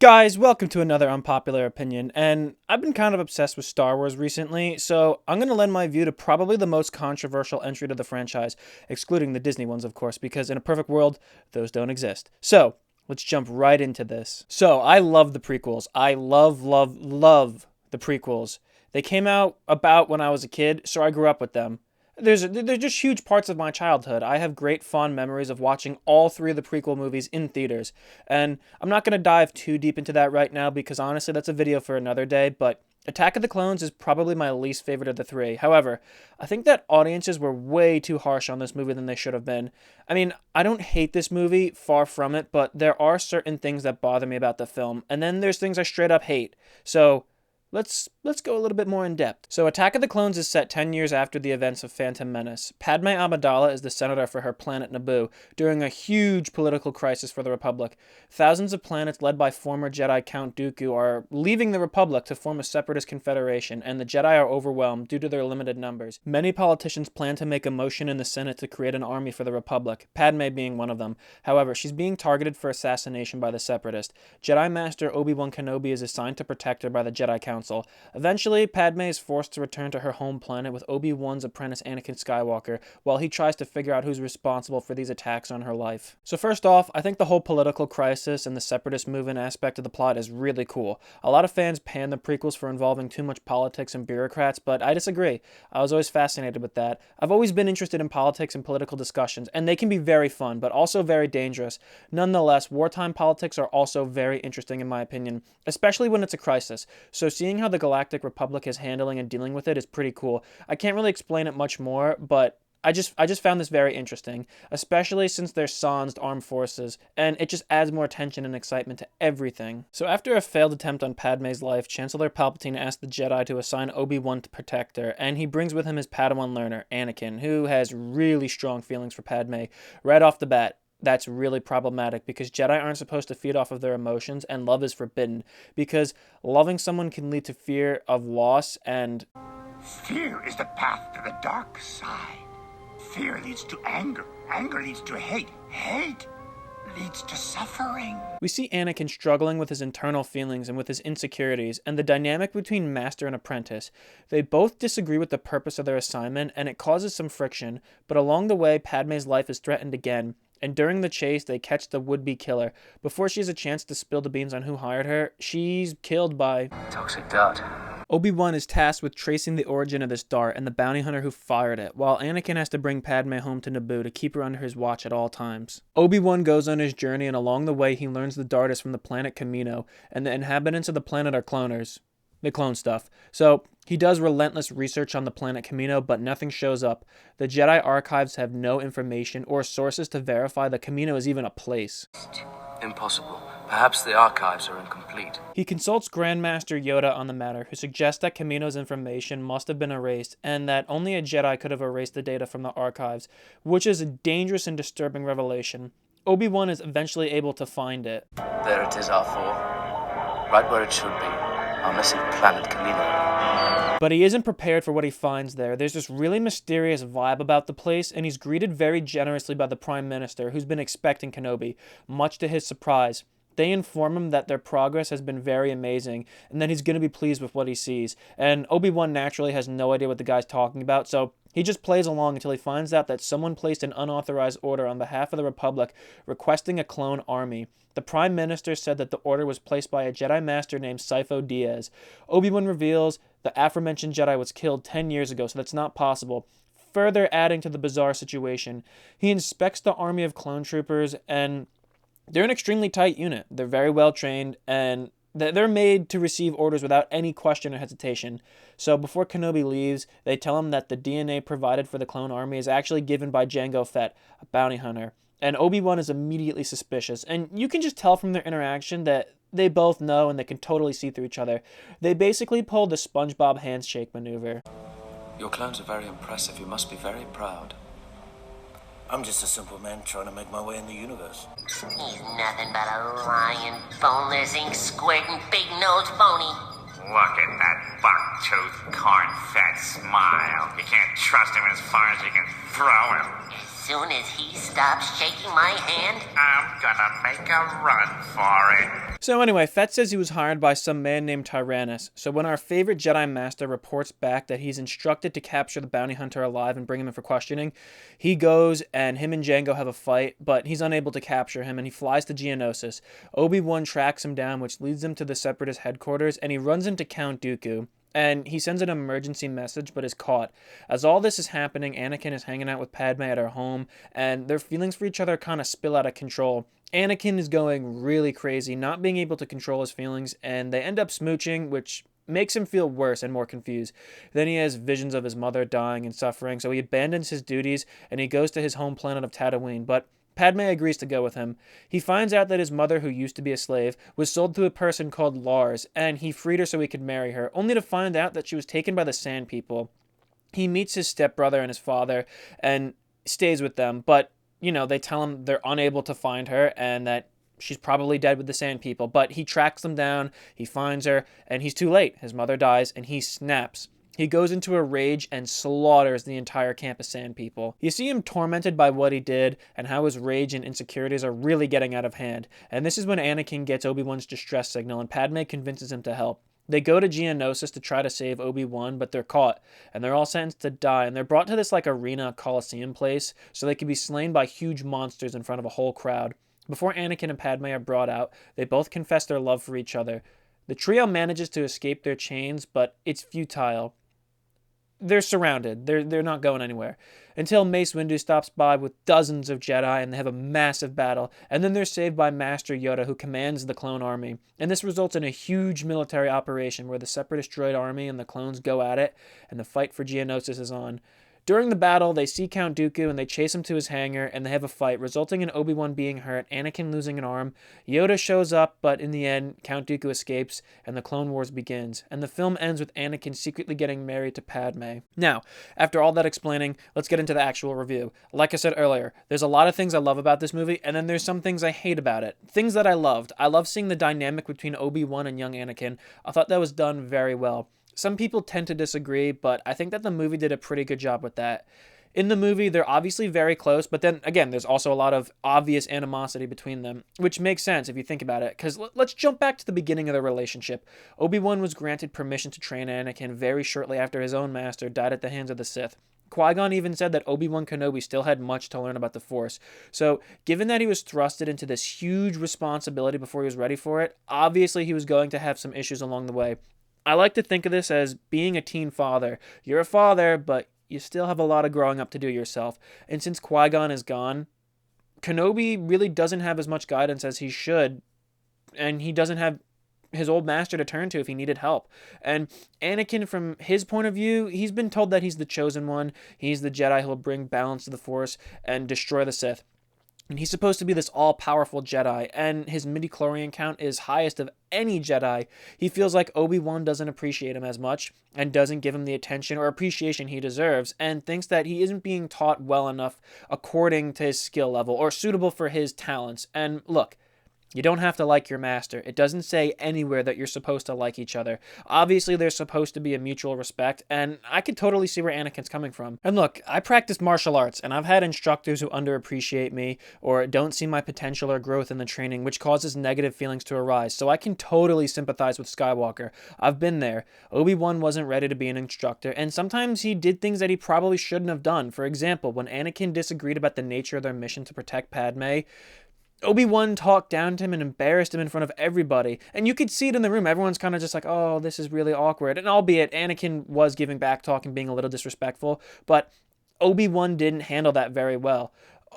Guys, welcome to another Unpopular Opinion, and I've been kind of obsessed with Star Wars recently, so I'm going to lend my view to probably the most controversial entry to the franchise, excluding the Disney ones, of course, because in a perfect world, those don't exist. So, let's jump right into this. So, I love the prequels. I love the prequels. They came out about when I was a kid, so I grew up with them. They're just huge parts of my childhood. I have great fond memories of watching all three of the prequel movies in theaters. And I'm not going to dive too deep into that right now because honestly that's a video for another day, but Attack of the Clones is probably my least favorite of the three. However, I think that audiences were way too harsh on this movie than they should have been. I mean, I don't hate this movie, far from it, but there are certain things that bother me about the film, and then there's things I straight up hate. So, Let's go a little bit more in depth. So Attack of the Clones is set 10 years after the events of Phantom Menace. Padme Amidala is the senator for her planet Naboo during a huge political crisis for the Republic. Thousands of planets led by former Jedi Count Dooku are leaving the Republic to form a separatist confederation, and the Jedi are overwhelmed due to their limited numbers. Many politicians plan to make a motion in the Senate to create an army for the Republic, Padme being one of them. However, she's being targeted for assassination by the separatists. Jedi Master Obi-Wan Kenobi is assigned to protect her by the Jedi Council. Eventually, Padme is forced to return to her home planet with Obi-Wan's apprentice Anakin Skywalker, while he tries to figure out who's responsible for these attacks on her life. So first off, I think the whole political crisis and the separatist movement aspect of the plot is really cool. A lot of fans pan the prequels for involving too much politics and bureaucrats, but I disagree. I was always fascinated with that. I've always been interested in politics and political discussions, and they can be very fun, but also very dangerous. Nonetheless, wartime politics are also very interesting in my opinion, especially when it's a crisis. So seeing how the Galactic Republic is handling and dealing with it is pretty cool. I can't really explain it much more, but I just found this very interesting, especially since they're sans armed forces, and it just adds more tension and excitement to everything. So after a failed attempt on Padme's life, Chancellor Palpatine asks the Jedi to assign Obi-Wan to protect her, and he brings with him his Padawan learner, Anakin, who has really strong feelings for Padme right off the bat. That's really problematic because Jedi aren't supposed to feed off of their emotions, and love is forbidden because loving someone can lead to fear of loss and... Fear is the path to the dark side. Fear leads to anger. Anger leads to hate. Hate leads to suffering. We see Anakin struggling with his internal feelings and with his insecurities, and the dynamic between master and apprentice. They both disagree with the purpose of their assignment, and it causes some friction, but along the way, Padme's life is threatened again. And during the chase, they catch the would-be killer. Before she has a chance to spill the beans on who hired her, she's killed by... Toxic dart. Obi-Wan is tasked with tracing the origin of this dart and the bounty hunter who fired it, while Anakin has to bring Padme home to Naboo to keep her under his watch at all times. Obi-Wan goes on his journey, and along the way, he learns the dart is from the planet Kamino, and the inhabitants of the planet are cloners. They clone stuff. So, he does relentless research on the planet Kamino, but nothing shows up. The Jedi archives have no information or sources to verify that Kamino is even a place. Impossible. Perhaps the archives are incomplete. He consults Grandmaster Yoda on the matter, who suggests that Kamino's information must have been erased, and that only a Jedi could have erased the data from the archives, which is a dangerous and disturbing revelation. Obi-Wan is eventually able to find it. There it is, R4. Right where it should be. Our missing planet Kamino. But he isn't prepared for what he finds there. There's this really mysterious vibe about the place, and he's greeted very generously by the Prime Minister, who's been expecting Kenobi, much to his surprise. They inform him that their progress has been very amazing, and that he's going to be pleased with what he sees. And Obi-Wan naturally has no idea what the guy's talking about, so he just plays along until he finds out that someone placed an unauthorized order on behalf of the Republic requesting a clone army. The Prime Minister said that the order was placed by a Jedi Master named Sifo Dyas. Obi-Wan reveals the aforementioned Jedi was killed 10 years ago, so that's not possible, further adding to the bizarre situation. He inspects the army of clone troopers, and they're an extremely tight unit. They're very well trained, and they're made to receive orders without any question or hesitation. So before Kenobi leaves, they tell him that the DNA provided for the clone army is actually given by Jango Fett, a bounty hunter. And Obi-Wan is immediately suspicious. And you can just tell from their interaction that they both know and they can totally see through each other. They basically pulled the SpongeBob handshake maneuver. Your clones are very impressive. You must be very proud. I'm just a simple man trying to make my way in the universe. He's nothing but a lying, boneless, ink-squirting, big-nosed phony. Look at that buck-toothed, corn-fed smile. You can't trust him as far as you can throw him. As Soon as he stops shaking my hand, I'm gonna make a run for it. So anyway, Fett says he was hired by some man named Tyrannus. So when our favorite Jedi Master reports back that he's instructed to capture the bounty hunter alive and bring him in for questioning, he goes and him and Jango have a fight, but he's unable to capture him and he flies to Geonosis. Obi-Wan tracks him down, which leads him to the Separatist headquarters, and he runs into Count Dooku. And he sends an emergency message, but is caught. As all this is happening, Anakin is hanging out with Padme at her home, and their feelings for each other kind of spill out of control. Anakin is going really crazy, not being able to control his feelings, and they end up smooching, which makes him feel worse and more confused. Then he has visions of his mother dying and suffering, so he abandons his duties, and he goes to his home planet of Tatooine, but Padme agrees to go with him. He finds out that his mother, who used to be a slave, was sold to a person called Lars, and he freed her so he could marry her, only to find out that she was taken by the Sand People. He meets his stepbrother and his father, and stays with them, but, they tell him they're unable to find her, and that she's probably dead with the Sand People, but he tracks them down, he finds her, and he's too late. His mother dies, and he snaps. He goes into a rage and slaughters the entire camp of Sand People. You see him tormented by what he did and how his rage and insecurities are really getting out of hand. And this is when Anakin gets Obi-Wan's distress signal and Padme convinces him to help. They go to Geonosis to try to save Obi-Wan, but they're caught, and they're all sentenced to die, and they're brought to this arena Coliseum place so they can be slain by huge monsters in front of a whole crowd. Before Anakin and Padme are brought out, they both confess their love for each other. The trio manages to escape their chains, but it's futile. They're surrounded. They're not going anywhere. Until Mace Windu stops by with dozens of Jedi and they have a massive battle. And then they're saved by Master Yoda, who commands the clone army. And this results in a huge military operation where the Separatist droid army and the clones go at it, and the fight for Geonosis is on. During the battle, they see Count Dooku and they chase him to his hangar and they have a fight, resulting in Obi-Wan being hurt, Anakin losing an arm. Yoda shows up, but in the end, Count Dooku escapes and the Clone Wars begins. And the film ends with Anakin secretly getting married to Padme. Now, after all that explaining, let's get into the actual review. Like I said earlier, there's a lot of things I love about this movie, and then there's some things I hate about it. Things that I loved. I love seeing the dynamic between Obi-Wan and young Anakin. I thought that was done very well. Some people tend to disagree, but I think that the movie did a pretty good job with that. In the movie, they're obviously very close, but then, again, there's also a lot of obvious animosity between them, which makes sense if you think about it, because let's jump back to the beginning of their relationship. Obi-Wan was granted permission to train Anakin very shortly after his own master died at the hands of the Sith. Qui-Gon even said that Obi-Wan Kenobi still had much to learn about the Force. So, given that he was thrusted into this huge responsibility before he was ready for it, obviously he was going to have some issues along the way. I like to think of this as being a teen father. You're a father, but you still have a lot of growing up to do yourself. And since Qui-Gon is gone, Kenobi really doesn't have as much guidance as he should, and he doesn't have his old master to turn to if he needed help. And Anakin, from his point of view, he's been told that he's the chosen one. He's the Jedi who will bring balance to the Force and destroy the Sith. And he's supposed to be this all-powerful Jedi, and his midi-chlorian count is highest of any Jedi. He feels like Obi-Wan doesn't appreciate him as much, and doesn't give him the attention or appreciation he deserves, and thinks that he isn't being taught well enough according to his skill level, or suitable for his talents. And look, you don't have to like your master. It doesn't say anywhere that you're supposed to like each other. Obviously, there's supposed to be a mutual respect, and I could totally see where Anakin's coming from. And look, I practice martial arts, and I've had instructors who underappreciate me, or don't see my potential or growth in the training, which causes negative feelings to arise, so I can totally sympathize with Skywalker. I've been there. Obi-Wan wasn't ready to be an instructor, and sometimes he did things that he probably shouldn't have done. For example, when Anakin disagreed about the nature of their mission to protect Padme, Obi-Wan talked down to him and embarrassed him in front of everybody. And you could see it in the room. Everyone's kind of just like, oh, this is really awkward. And albeit Anakin was giving back talk and being a little disrespectful, but Obi-Wan didn't handle that very well.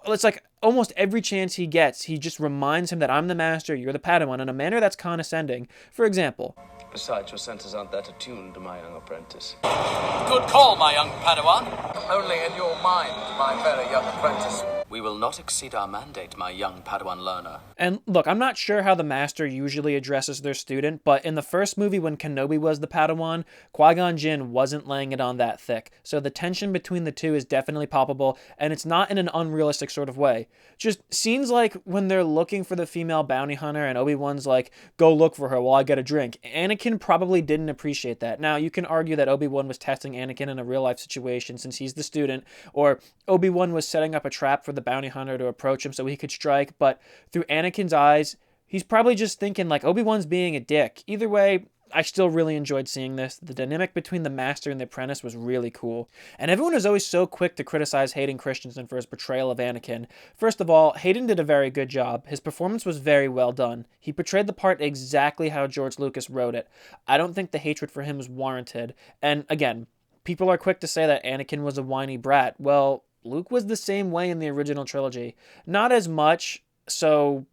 It's like almost every chance he gets, he just reminds him that I'm the master, you're the Padawan, in a manner that's condescending. For example, Besides, your senses aren't that attuned to my young apprentice. Good call, my young Padawan. Only in your mind, my very young apprentice. We will not exceed our mandate, my young Padawan learner. And look, I'm not sure how the Master usually addresses their student, but in the first movie when Kenobi was the Padawan, Qui-Gon Jinn wasn't laying it on that thick. So the tension between the two is definitely palpable, and it's not in an unrealistic sort of way. Just scenes like when they're looking for the female bounty hunter and Obi-Wan's like, go look for her while I get a drink. Anakin probably didn't appreciate that. Now, you can argue that Obi-Wan was testing Anakin in a real-life situation since he's the student, or Obi-Wan was setting up a trap for the bounty hunter to approach him so he could strike, but through Anakin's eyes, he's probably just thinking like Obi-Wan's being a dick. Either way, I still really enjoyed seeing this. The dynamic between the Master and the apprentice was really cool. And everyone is always so quick to criticize Hayden Christensen for his portrayal of Anakin. First of all, Hayden did a very good job. His performance was very well done. He portrayed the part exactly how George Lucas wrote it. I don't think the hatred for him was warranted. And again, people are quick to say that Anakin was a whiny brat. Well, Luke was the same way in the original trilogy. Not as much, so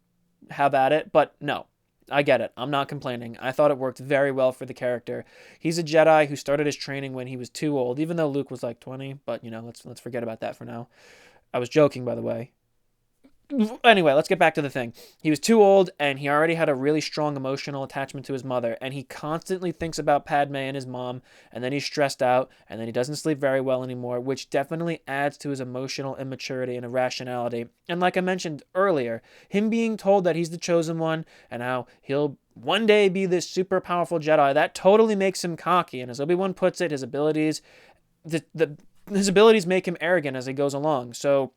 have at it, but no. I get it. I'm not complaining. I thought it worked very well for the character. He's a Jedi who started his training when he was too old, even though Luke was like 20, but let's forget about that for now. I was joking, by the way. Anyway, let's get back to the thing. He was too old, and he already had a really strong emotional attachment to his mother, and he constantly thinks about Padme and his mom, and then he's stressed out, and then he doesn't sleep very well anymore, which definitely adds to his emotional immaturity and irrationality. And like I mentioned earlier, him being told that he's the chosen one, and how he'll one day be this super powerful Jedi, that totally makes him cocky, and as Obi-Wan puts it, his abilities make him arrogant as he goes along. So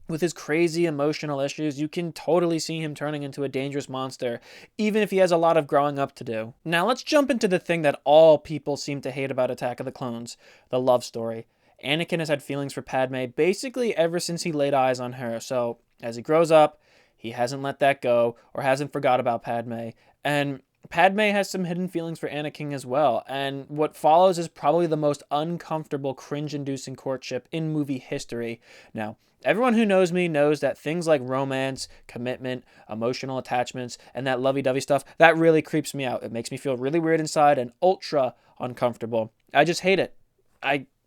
with his crazy emotional issues, you can totally see him turning into a dangerous monster, even if he has a lot of growing up to do. Now let's jump into the thing that all people seem to hate about Attack of the Clones, the love story. Anakin has had feelings for Padme basically ever since he laid eyes on her, so as he grows up, he hasn't let that go, or hasn't forgot about Padme, and Padme has some hidden feelings for Anakin as well, and what follows is probably the most uncomfortable, cringe-inducing courtship in movie history. Now, everyone who knows me knows that things like romance, commitment, emotional attachments, and that lovey-dovey stuff, that really creeps me out. It makes me feel really weird inside and ultra uncomfortable. I just hate it.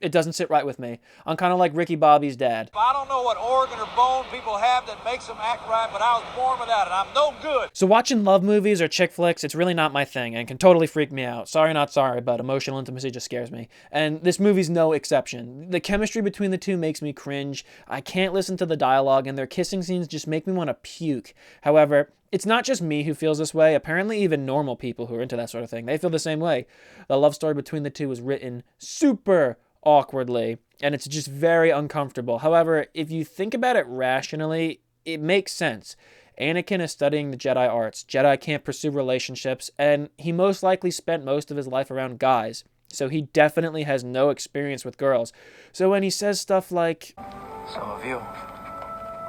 It doesn't sit right with me. I'm kind of like Ricky Bobby's dad. I don't know what organ or bone people have that makes them act right, but I was born without it. I'm no good. So watching love movies or chick flicks, it's really not my thing and can totally freak me out. Sorry, not sorry, but emotional intimacy just scares me. And this movie's no exception. The chemistry between the two makes me cringe. I can't listen to the dialogue, and their kissing scenes just make me want to puke. However, it's not just me who feels this way. Apparently even normal people who are into that sort of thing, they feel the same way. The love story between the two was written super awkwardly, and it's just very uncomfortable. However, if you think about it rationally, it makes sense. Anakin is studying the Jedi arts. Jedi can't pursue relationships, and he most likely spent most of his life around guys, so he definitely has no experience with girls. So when he says stuff like, So have you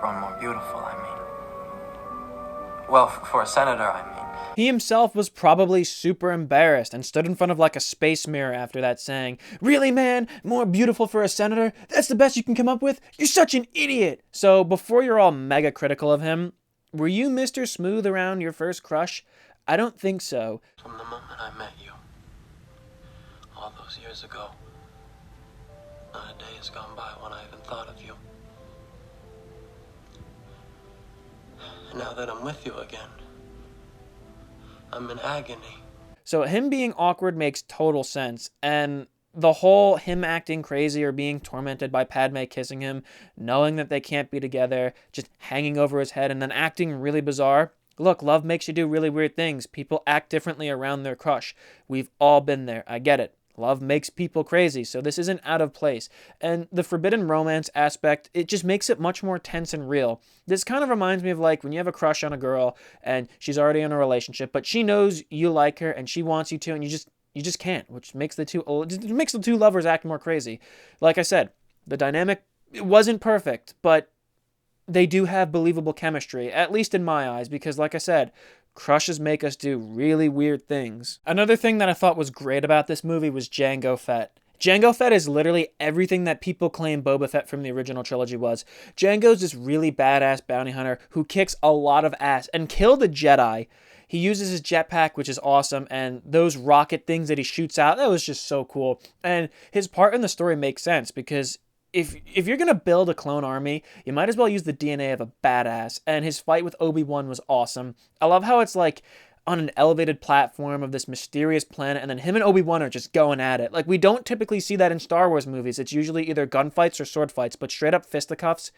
grown more beautiful, I mean. Well, for a senator, I mean. he himself was probably super embarrassed and stood in front of like a space mirror after that saying, "Really, man? More beautiful for a senator? That's the best you can come up with? You're such an idiot!" So before you're all mega critical of him, were you Mr. Smooth around your first crush? I don't think so. From the moment I met you, all those years ago, not a day has gone by when I even thought of you. And now that I'm with you again, I'm in agony. So him being awkward makes total sense, and the whole him acting crazy or being tormented by Padme kissing him, knowing that they can't be together, just hanging over his head and then acting really bizarre. Look, love makes you do really weird things. People act differently around their crush. We've all been there. I get it. Love makes people crazy, so this isn't out of place. And the forbidden romance aspect, it just makes it much more tense and real. This kind of reminds me of like when you have a crush on a girl and she's already in a relationship, but she knows you like her and she wants you to, and you just can't, which makes the two lovers act more crazy. Like I said, the dynamic, it wasn't perfect, but they do have believable chemistry, at least in my eyes, because like I said, crushes make us do really weird things. Another thing that I thought was great about this movie was Jango Fett. Jango Fett is literally everything that people claim Boba Fett from the original trilogy was. Jango's this really badass bounty hunter who kicks a lot of ass and killed a Jedi. He uses his jetpack, which is awesome, and those rocket things that he shoots out, that was just so cool. And his part in the story makes sense because if you're going to build a clone army, you might as well use the DNA of a badass. And his fight with Obi-Wan was awesome. I love how it's like on an elevated platform of this mysterious planet, and then him and Obi-Wan are just going at it. Like, we don't typically see that in Star Wars movies. It's usually either gunfights or sword fights, but straight up fisticuffs,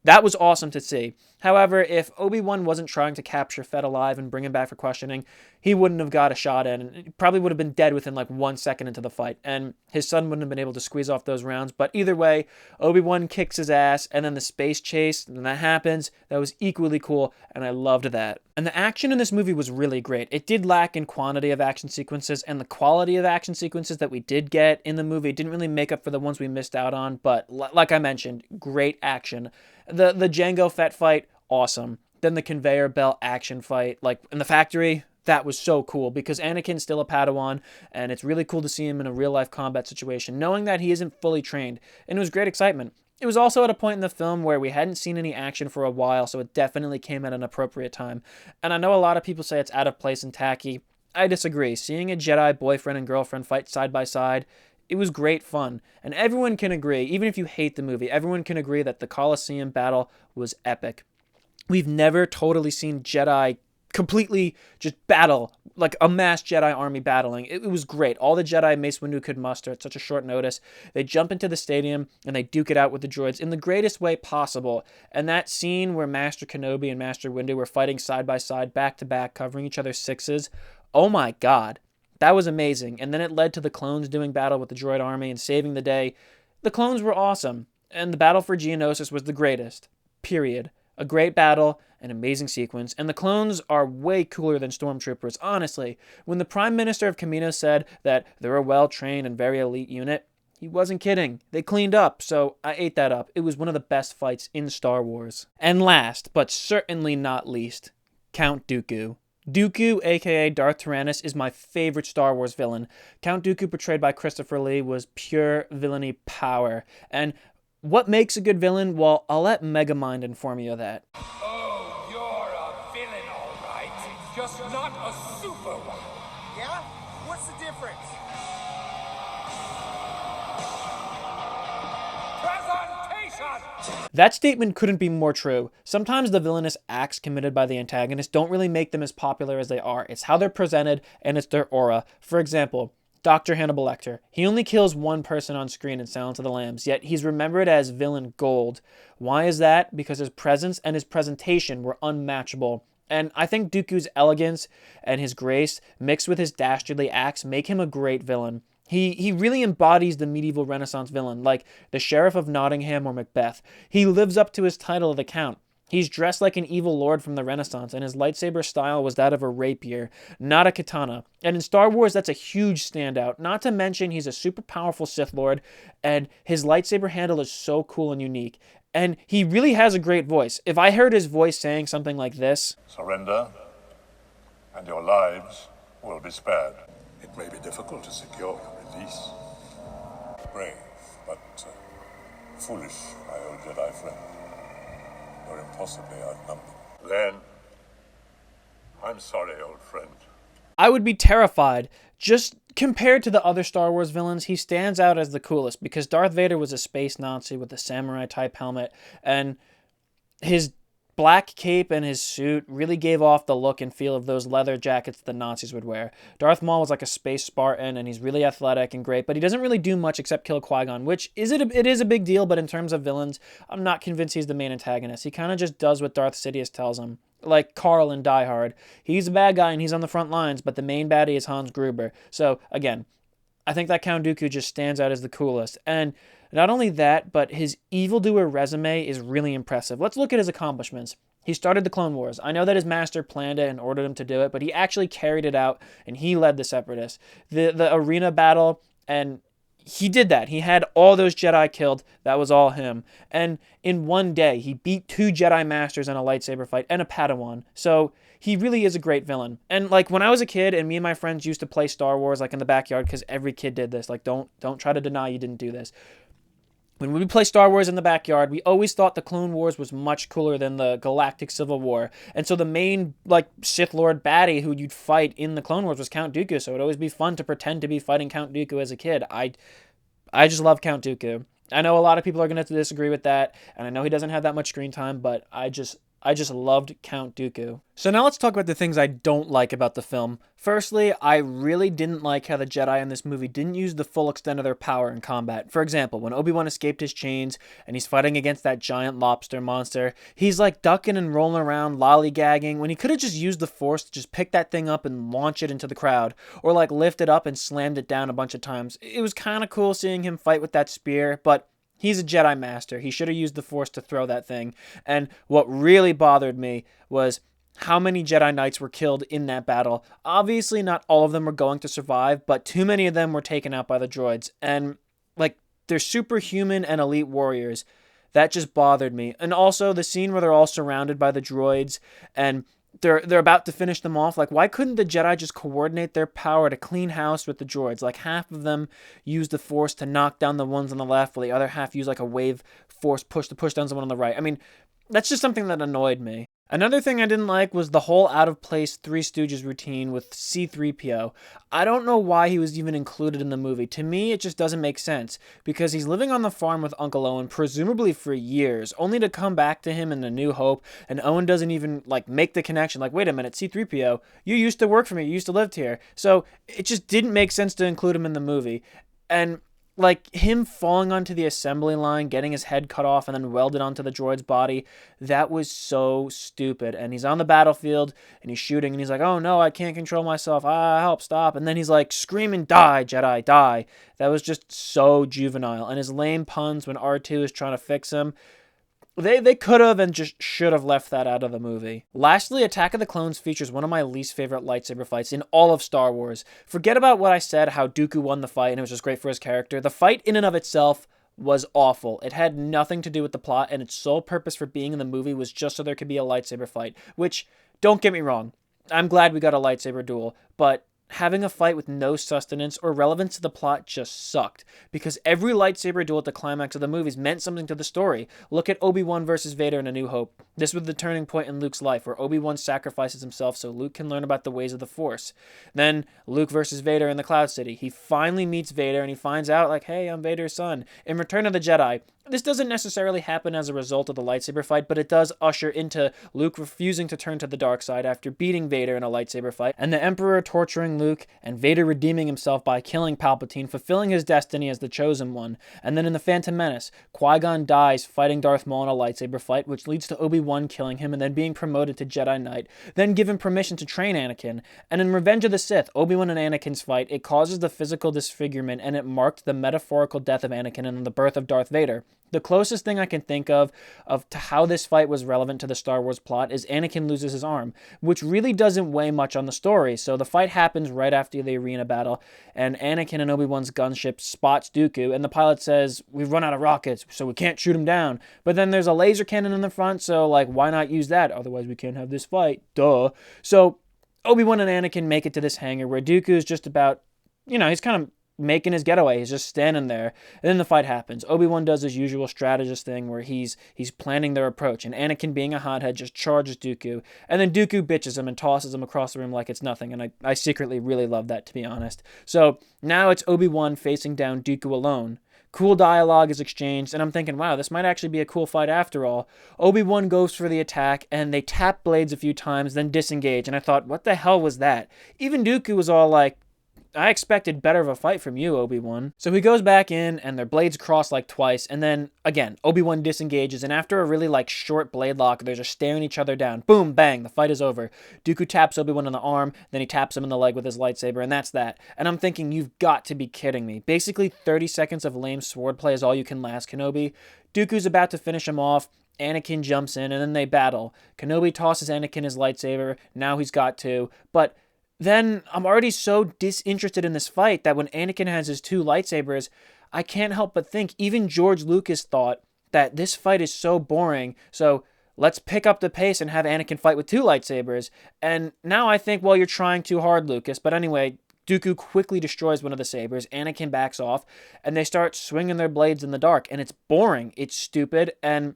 that was awesome to see. However, if Obi-Wan wasn't trying to capture Fett alive and bring him back for questioning, he wouldn't have got a shot in, and he probably would have been dead within like 1 second into the fight, and his son wouldn't have been able to squeeze off those rounds. But either way, Obi-Wan kicks his ass, and then the space chase, when that happens, that was equally cool, and I loved that. And the action in this movie was really great. It did lack in quantity of action sequences, and the quality of action sequences that we did get in the movie didn't really make up for the ones we missed out on, but like I mentioned, great action. The Jango Fett fight, awesome. Then the conveyor belt action fight, like in the factory, that was so cool because Anakin's still a Padawan, and it's really cool to see him in a real-life combat situation, knowing that he isn't fully trained, and it was great excitement. It was also at a point in the film where we hadn't seen any action for a while, so it definitely came at an appropriate time. And I know a lot of people say it's out of place and tacky. I disagree. Seeing a Jedi boyfriend and girlfriend fight side by side, it was great fun. And everyone can agree, even if you hate the movie, everyone can agree that the Colosseum battle was epic. We've never totally seen Jedi completely just battle, like a mass Jedi army battling. It was great. All the Jedi Mace Windu could muster at such a short notice. They jump into the stadium and they duke it out with the droids in the greatest way possible. And that scene where Master Kenobi and Master Windu were fighting side by side, back to back, covering each other's sixes, oh my god. That was amazing. And then it led to the clones doing battle with the droid army and saving the day. The clones were awesome. And the battle for Geonosis was the greatest. Period. A great battle, an amazing sequence, and the clones are way cooler than stormtroopers, honestly. When the Prime Minister of Kamino said that they're a well-trained and very elite unit, he wasn't kidding. They cleaned up, so I ate that up. It was one of the best fights in Star Wars. And last, but certainly not least, Count Dooku. Dooku, aka Darth Tyrannus, is my favorite Star Wars villain. Count Dooku, portrayed by Christopher Lee, was pure villainy power. And what makes a good villain? Well, I'll let Megamind inform you of that. Oh, you're a villain, all right. Just not a super one. Yeah? What's the difference? Presentation! That statement couldn't be more true. Sometimes the villainous acts committed by the antagonist don't really make them as popular as they are. It's how they're presented, and it's their aura. For example, Dr. Hannibal Lecter. He only kills one person on screen in Silence of the Lambs, yet he's remembered as villain gold. Why is that? Because his presence and his presentation were unmatchable. And I think Dooku's elegance and his grace, mixed with his dastardly acts, make him a great villain. He really embodies the medieval Renaissance villain, like the Sheriff of Nottingham or Macbeth. He lives up to his title of the Count. He's dressed like an evil lord from the Renaissance, and his lightsaber style was that of a rapier, not a katana. And in Star Wars, that's a huge standout. Not to mention, he's a super powerful Sith Lord, and his lightsaber handle is so cool and unique. And he really has a great voice. If I heard his voice saying something like this, surrender, and your lives will be spared. It may be difficult to secure your release. Brave, but foolish, my old Jedi friend. You're impossibly outnumbered. Then, I'm sorry, old friend. I would be terrified. Just compared to the other Star Wars villains, he stands out as the coolest because Darth Vader was a space Nazi with a samurai-type helmet, and his black cape and his suit really gave off the look and feel of those leather jackets the Nazis would wear. Darth Maul was like a space Spartan, and he's really athletic and great, but he doesn't really do much except kill Qui-Gon, which it is a big deal, but in terms of villains, I'm not convinced he's the main antagonist. He kind of just does what Darth Sidious tells him. Like Carl in Die Hard. He's a bad guy and he's on the front lines, but the main baddie is Hans Gruber. So, again, I think that Count Dooku just stands out as the coolest. And not only that, but his evildoer resume is really impressive. Let's look at his accomplishments. He started the Clone Wars. I know that his master planned it and ordered him to do it, but he actually carried it out, and he led the Separatists. The arena battle, and he did that. He had all those Jedi killed. That was all him. And in one day, he beat 2 Jedi Masters in a lightsaber fight and a Padawan. So he really is a great villain. And like when I was a kid and me and my friends used to play Star Wars like in the backyard, because every kid did this. Like don't try to deny you didn't do this. When we would play Star Wars in the backyard, we always thought the Clone Wars was much cooler than the Galactic Civil War. And so the main, like, Sith Lord baddie who you'd fight in the Clone Wars was Count Dooku, so it would always be fun to pretend to be fighting Count Dooku as a kid. I just love Count Dooku. I know a lot of people are going to disagree with that, and I know he doesn't have that much screen time, but I just loved Count Dooku. So now let's talk about the things I don't like about the film. Firstly, I really didn't like how the Jedi in this movie didn't use the full extent of their power in combat. For example, when Obi-Wan escaped his chains and he's fighting against that giant lobster monster, he's like ducking and rolling around, lollygagging, when he could have just used the Force to just pick that thing up and launch it into the crowd, or like lift it up and slammed it down a bunch of times. It was kind of cool seeing him fight with that spear, but he's a Jedi Master. He should have used the Force to throw that thing. And what really bothered me was how many Jedi Knights were killed in that battle. Obviously, not all of them were going to survive, but too many of them were taken out by the droids. And, like, they're superhuman and elite warriors. That just bothered me. And also, the scene where they're all surrounded by the droids and they're about to finish them off. Like, why couldn't the Jedi just coordinate their power to clean house with the droids? Like, half of them use the Force to knock down the ones on the left, while the other half use like a wave Force push to push down someone on the right. I mean, that's just something that annoyed me. Another thing I didn't like was the whole out-of-place Three Stooges routine with C-3PO. I don't know why he was even included in the movie. To me, it just doesn't make sense, because he's living on the farm with Uncle Owen, presumably for years, only to come back to him in A New Hope, and Owen doesn't even, like, make the connection. Like, wait a minute, C-3PO, you used to work for me, you used to live here. So, it just didn't make sense to include him in the movie. And like, him falling onto the assembly line, getting his head cut off, and then welded onto the droid's body, that was so stupid. And he's on the battlefield, and he's shooting, and he's like, oh no, I can't control myself, help, stop. And then he's like, screaming, die, Jedi, die. That was just so juvenile. And his lame puns when R2 is trying to fix him, They could have and just should have left that out of the movie. Lastly, Attack of the Clones features one of my least favorite lightsaber fights in all of Star Wars. Forget about what I said, how Dooku won the fight and it was just great for his character. The fight in and of itself was awful. It had nothing to do with the plot, and its sole purpose for being in the movie was just so there could be a lightsaber fight. Which, don't get me wrong, I'm glad we got a lightsaber duel, but having a fight with no sustenance or relevance to the plot just sucked, because every lightsaber duel at the climax of the movies meant something to the story. Look at Obi-Wan versus Vader in A New Hope. This was the turning point in Luke's life, where Obi-Wan sacrifices himself so Luke can learn about the ways of the Force. Then Luke versus Vader in the Cloud City. He finally meets Vader and he finds out, like, hey, I'm Vader's son. In Return of the Jedi, this doesn't necessarily happen as a result of the lightsaber fight, but it does usher into Luke refusing to turn to the dark side after beating Vader in a lightsaber fight, and the Emperor torturing Luke, and Vader redeeming himself by killing Palpatine, fulfilling his destiny as the Chosen One. And then in The Phantom Menace, Qui-Gon dies fighting Darth Maul in a lightsaber fight, which leads to Obi-Wan killing him and then being promoted to Jedi Knight, then given permission to train Anakin. And in Revenge of the Sith, Obi-Wan and Anakin's fight, it causes the physical disfigurement, and it marked the metaphorical death of Anakin and the birth of Darth Vader. The closest thing I can think of to how this fight was relevant to the Star Wars plot is Anakin loses his arm, which really doesn't weigh much on the story. So the fight happens right after the arena battle, and Anakin and Obi-Wan's gunship spots Dooku, and the pilot says, we've run out of rockets, so we can't shoot him down. But then there's a laser cannon in the front, so like, why not use that? Otherwise we can't have this fight. Duh. So Obi-Wan and Anakin make it to this hangar where Dooku is just about, he's kind of making his getaway. He's just standing there. And then the fight happens. Obi-Wan does his usual strategist thing where he's planning their approach, and Anakin, being a hothead, just charges Dooku, and then Dooku bitches him and tosses him across the room like it's nothing, and I secretly really love that, to be honest. So now it's Obi-Wan facing down Dooku alone. Cool dialogue is exchanged, and I'm thinking, wow, this might actually be a cool fight after all. Obi-Wan goes for the attack, and they tap blades a few times, then disengage, and I thought, what the hell was that? Even Dooku was all like, I expected better of a fight from you, Obi-Wan. So he goes back in, and their blades cross like twice, and then, again, Obi-Wan disengages, and after a really, short blade lock, they're just staring each other down. Boom, bang, the fight is over. Dooku taps Obi-Wan on the arm, then he taps him in the leg with his lightsaber, and that's that. And I'm thinking, you've got to be kidding me. Basically, 30 seconds of lame swordplay is all you can last, Kenobi. Dooku's about to finish him off. Anakin jumps in, and then they battle. Kenobi tosses Anakin his lightsaber. Now he's got two, but then I'm already so disinterested in this fight that when Anakin has his two lightsabers, I can't help but think even George Lucas thought that this fight is so boring, so let's pick up the pace and have Anakin fight with two lightsabers. And now I think, well, you're trying too hard, Lucas. But anyway, Dooku quickly destroys one of the sabers, Anakin backs off, and they start swinging their blades in the dark. And it's boring, it's stupid, and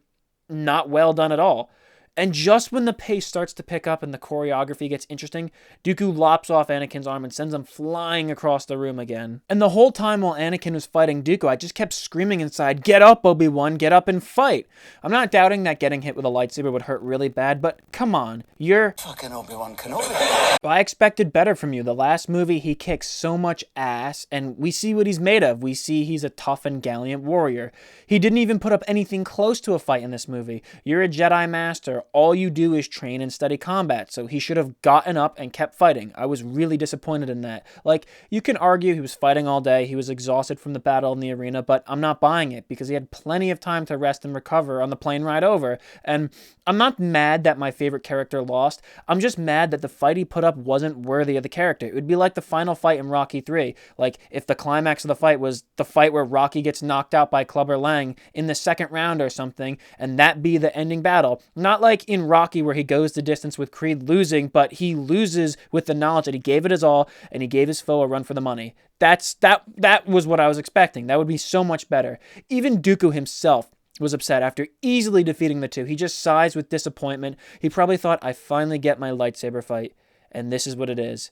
not well done at all. And just when the pace starts to pick up and the choreography gets interesting, Dooku lops off Anakin's arm and sends him flying across the room again. And the whole time while Anakin was fighting Dooku, I just kept screaming inside, "Get up, Obi-Wan, get up and fight." I'm not doubting that getting hit with a lightsaber would hurt really bad, but come on, you're... Fucking Obi-Wan Kenobi. I expected better from you. The last movie, he kicks so much ass, and we see what he's made of. We see he's a tough and gallant warrior. He didn't even put up anything close to a fight in this movie. You're a Jedi Master. All you do is train and study combat, so he should have gotten up and kept fighting. I was really disappointed in that. Like, you can argue he was fighting all day, he was exhausted from the battle in the arena, but I'm not buying it because he had plenty of time to rest and recover on the plane ride over. And I'm not mad that my favorite character lost. I'm just mad that the fight he put up wasn't worthy of the character. It would be like the final fight in Rocky 3. Like, if the climax of the fight was the fight where Rocky gets knocked out by Clubber Lang in the second round or something, and that be the ending battle. Not like in Rocky where he goes the distance with Creed losing, but he loses with the knowledge that he gave it his all and he gave his foe a run for the money. That was what I was expecting. That would be so much better. Even Dooku himself was upset after easily defeating the two. He just sighs with disappointment. He probably thought, I finally get my lightsaber fight, and this is what it is.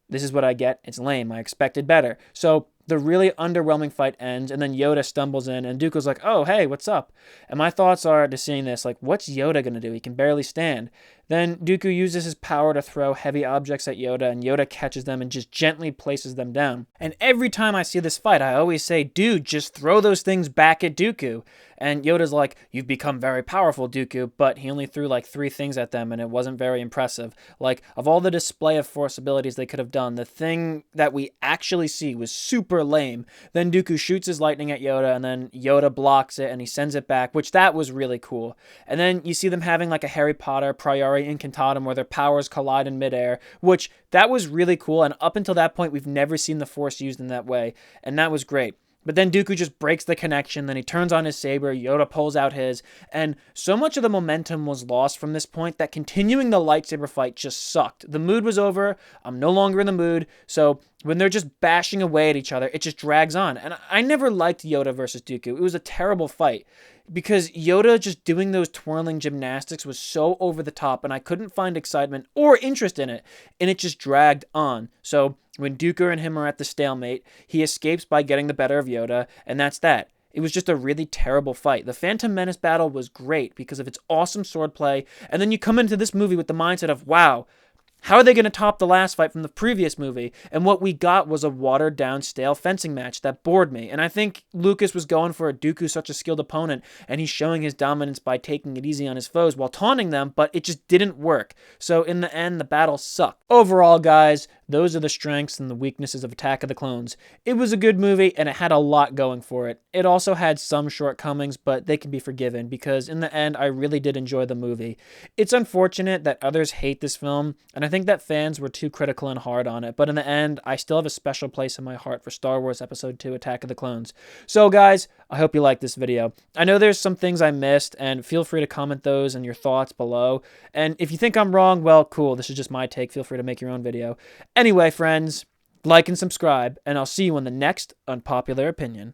This is what I get. It's lame. I expected better. So the really underwhelming fight ends, and then Yoda stumbles in, and Dooku's like, oh, hey, what's up? And my thoughts are to seeing this, like, what's Yoda going to do? He can barely stand. Then Dooku uses his power to throw heavy objects at Yoda, and Yoda catches them and just gently places them down. And every time I see this fight, I always say, dude, just throw those things back at Dooku. And Yoda's like, you've become very powerful, Dooku, but he only threw like 3 things at them, and it wasn't very impressive. Like, of all the display of force abilities they could have done, the thing that we actually see was super lame. Then Dooku shoots his lightning at Yoda, and then Yoda blocks it, and he sends it back, which that was really cool. And then you see them having like a Harry Potter Priori Incantatem where their powers collide in midair, which that was really cool, and up until that point, we've never seen the Force used in that way, and that was great. But then Dooku just breaks the connection, then he turns on his saber, Yoda pulls out his, and so much of the momentum was lost from this point that continuing the lightsaber fight just sucked. The mood was over, I'm no longer in the mood, so when they're just bashing away at each other, it just drags on. And I never liked Yoda versus Dooku. It was a terrible fight because Yoda just doing those twirling gymnastics was so over the top, and I couldn't find excitement or interest in it, and it just dragged on. So when Dooku and him are at the stalemate, he escapes by getting the better of Yoda, and that's that. It was just a really terrible fight. The Phantom Menace battle was great because of its awesome swordplay, and then you come into this movie with the mindset of, wow, how are they going to top the last fight from the previous movie? And what we got was a watered-down, stale fencing match that bored me. And I think Lucas was going for a Dooku such a skilled opponent, and he's showing his dominance by taking it easy on his foes while taunting them, but it just didn't work. So in the end, the battle sucked. Overall, guys, those are the strengths and the weaknesses of Attack of the Clones. It was a good movie, and it had a lot going for it. It also had some shortcomings, but they can be forgiven, because in the end, I really did enjoy the movie. It's unfortunate that others hate this film, and I think that fans were too critical and hard on it, but in the end, I still have a special place in my heart for Star Wars Episode 2 Attack of the Clones. So guys, I hope you liked this video. I know there's some things I missed, and feel free to comment those and your thoughts below. And if you think I'm wrong, well, cool, this is just my take. Feel free to make your own video. Anyway, friends, like and subscribe, and I'll see you in the next Unpopular Opinion.